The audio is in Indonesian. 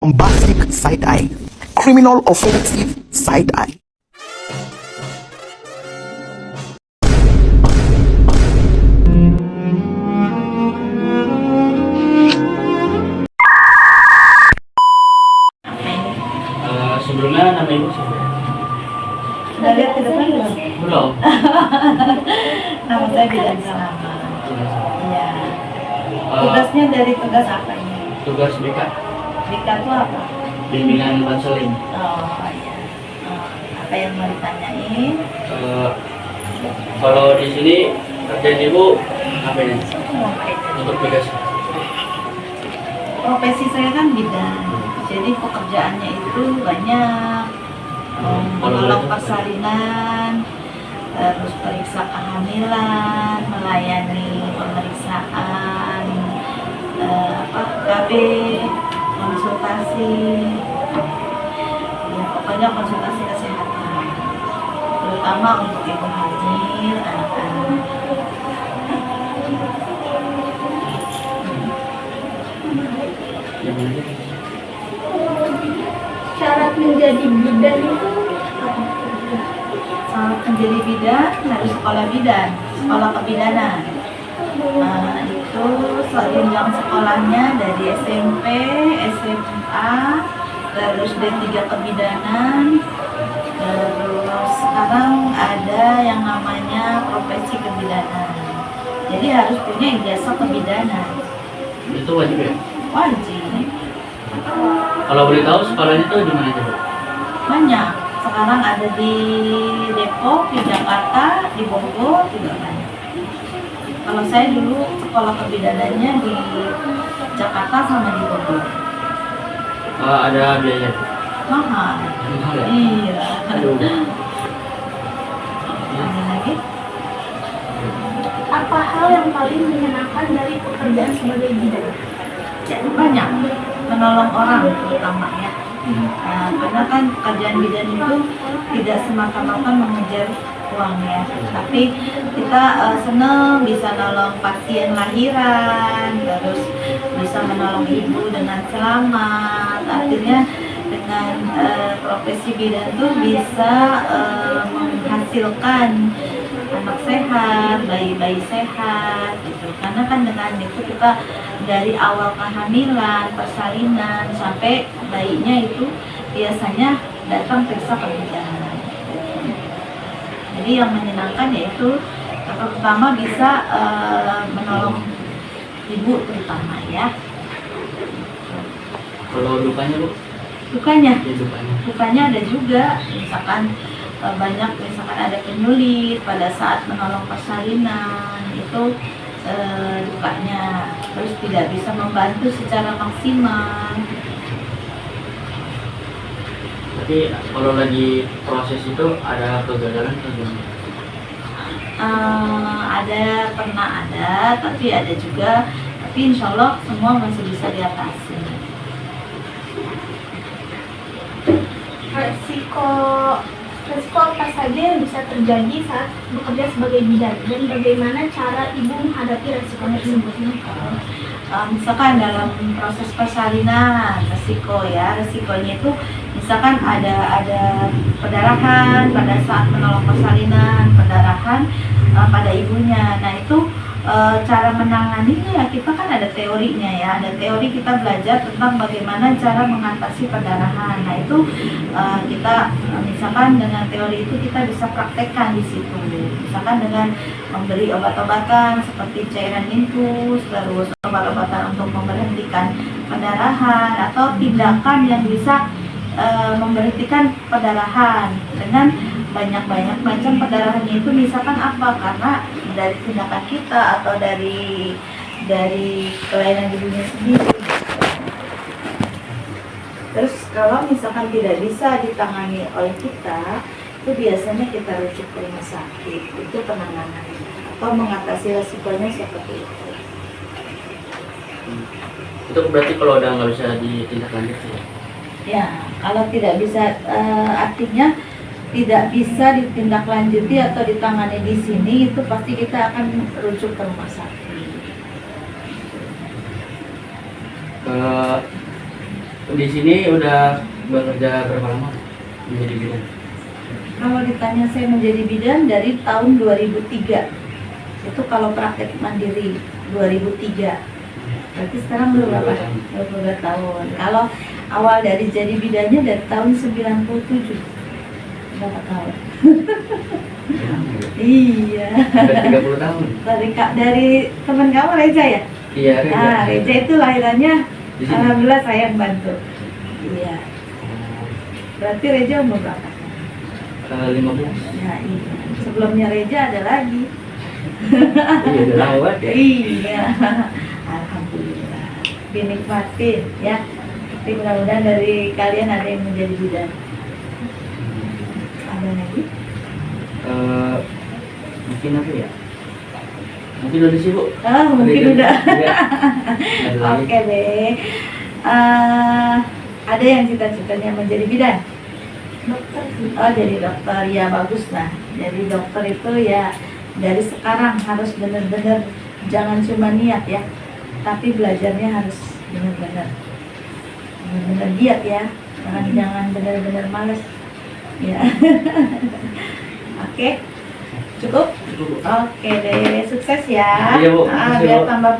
bombastic side eye, criminal offensive side eye. Sebelumnya nama ibu siapa? Udah lihat ke depan belum? Belum. Nama saya Bidan Salama. Iya. Tugasnya dari tugas apa ini? Tugas BK, Dika itu apa? bimbingan konseling. Oh iya. Oh, apa yang mau ditanyain? Kalau di sini kerjaan ibu apa ini? Untuk tugas Profesi saya kan bidan. Jadi pekerjaannya itu banyak, menolong persalinan, terus periksa kehamilan, melayani pemeriksaan KB, konsultasi, ya pokoknya konsultasi kesehatan, terutama untuk ibu hamil, anak-anak. Syarat menjadi bidan itu apa? Syarat menjadi bidan harus sekolah bidan, sekolah kebidanan. Itu jenjang sekolahnya dari SMP, SMA, terus D3 kebidanan, terus sekarang ada yang namanya profesi kebidanan. Jadi harus punya ijazah kebidanan. itu wajib ya? Wajib. Kalau boleh tahu sekolahnya itu di mana aja, Bu? Banyak. Sekarang ada di Depok, di Jakarta, di Bogor juga banyak. Kalau saya dulu sekolah kebidanannya di Jakarta sama di Bogor. Ada biaya, Bu? Mahal. Mahal ya? Iya. Aduh. Ada lagi? Apa hal yang paling menyenangkan dari pekerjaan sebagai bidan? Ya, banyak. Menolong orang terutama ya. Karena kan pekerjaan bidan itu tidak semata-mata mengejar uang ya, tapi kita senang bisa nolong pasien lahiran, terus bisa menolong ibu dengan selamat. Artinya dengan profesi bidan itu bisa menghasilkan anak sehat, bayi-bayi sehat gitu. Karena kan dengan itu kita dari awal kehamilan, persalinan sampai bayinya itu biasanya datang periksa ke bidan. Jadi yang menyenangkan yaitu terutama bisa menolong ibu terutama ya. Kalau dukanya, Bu? Dukanya, Ya, dukanya ada juga, misalkan banyak misalkan ada penyulit pada saat menolong persalinan itu dukanya, terus tidak bisa membantu secara maksimal. Tapi kalau lagi proses itu ada kegagalan atau gimana? Pernah ada, tapi ada juga, tapi insya Allah semua masih bisa diatasi. Resiko apa saja yang bisa terjadi saat bekerja sebagai bidan dan bagaimana cara ibu menghadapi resiko tersebut? Misalkan dalam proses persalinan resikonya itu misalkan ada pendarahan pada saat menolong persalinan, pendarahan pada ibunya. Nah itu cara menanganinya ya, kita kan ada teorinya ya, ada teori, kita belajar tentang bagaimana cara mengatasi pendarahan. Nah itu kita misalkan dengan teori itu kita bisa praktekkan di situ, misalkan dengan memberi obat-obatan seperti cairan infus, terus obat-obatan untuk memberhentikan pendarahan, atau tindakan yang bisa memberhentikan pendarahan dengan banyak macam pendarahannya itu misalkan apa, karena dari tindakan kita atau dari kelainan ibunya sendiri. Terus kalau misalkan tidak bisa ditangani oleh kita, itu biasanya kita rujuk ke rumah sakit, itu penanganan atau mengatasi resikonya seperti itu. Itu berarti kalau udah nggak bisa ditindaklanjuti ya? Ya, kalau tidak bisa, artinya tidak bisa ditindaklanjuti atau ditangani di sini, itu pasti kita akan rujuk ke rumah sakit. di sini udah bekerja berapa lama menjadi bidan? Kalau ditanya saya menjadi bidan dari tahun 2003. Itu kalau praktek mandiri 2003. Berarti sekarang udah berapa? 22 tahun. Kalau awal dari jadi bidannya dari tahun 97. Berapa tahun? Iya. Udah 30 tahun. Dari teman kamu Reza ya? Iya, Reza. Nah, Reza itu lahirannya Di sini? alhamdulillah saya yang bantu. Iya. Berarti Reza umur berapa? 15. Ya, iya. Sebelumnya Reza ada lagi. Iya, udah lama banget ya. Iya. Alhamdulillah. Dinikmatin ya. Tapi mudah-mudahan dari kalian ada yang menjadi bidan. Ada lagi? Mungkin apa ya? Mungkin udah sibuk. Mungkin Ada udah. juga. Ada lagi. Oke deh. Ada yang cita-citanya menjadi bidan? Dokter sih. Oh, jadi dokter ya, bagus. Nah, jadi dokter itu ya dari sekarang harus benar-benar, jangan cuma niat ya, tapi belajarnya harus benar-benar giat ya, jangan benar-benar males ya. Oke, cukup. Cukup. Oke deh, sukses ya. Iya, Bu. Makasih, Biar Bu. tambah